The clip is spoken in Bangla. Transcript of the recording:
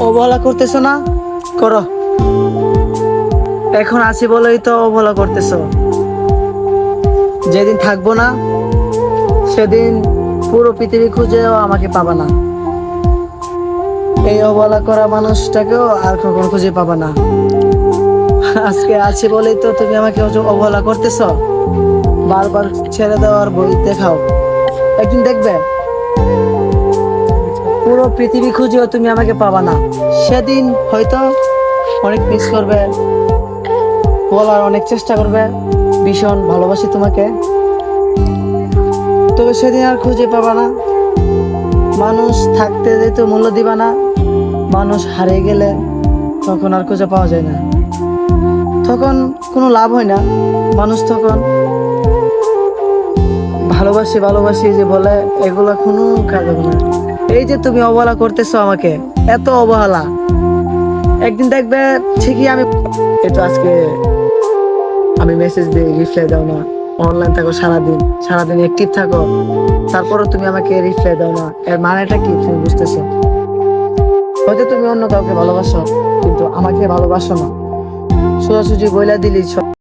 অবহেলা করতেছো না, করো। এখন আছি বলেই তো অবহেলা করতেছো। যেদিন থাকবো না সেদিন পুরো পৃথিবী খুঁজেও আমাকে পাবা না। এই অবহেলা করা মানুষটাকেও আর কখনো খুঁজে পাবা না। আজকে আছি বলেই তো তুমি আমাকে অবহেলা করতেছো, বারবার ছেড়ে দেওয়ার বই দেখাও। একদিন দেখবে পুরো পৃথিবী খুঁজেও তুমি আমাকে পাবা না। সেদিন হয়তো অনেক মিস করবে, বলার অনেক চেষ্টা করবে ভীষণ ভালোবাসি তোমাকে, তবে সেদিন আর খুঁজে পাবা না। মানুষ থাকতে যেহেতু মূল্য দিবা না, মানুষ হারিয়ে গেলে তখন আর খুঁজে পাওয়া যায় না, তখন কোনো লাভ হয় না। মানুষ তখন ভালোবাসি ভালোবাসি যে বলে, এগুলো কোনো কাজ হবে না। এই যে তুমি অবহেলা করতেছো আমাকে, এত অবহেলা, একদিন দেখবে ঠিকই আমি এটা আজকে আমি মেসেজ দিই রিপ্লাই দাও না, অনলাইন থাকো সারাদিন সারাদিন অ্যাক্টিভ থাকো, তারপরও তুমি আমাকে রিপ্লাই দাও না। এর মানেটা কি তুমি বুঝতেছো? হয়তো তুমি অন্য কাউকে ভালোবাসো কিন্তু আমাকে ভালোবাসো না। সোজাসুজি বইলা দিলি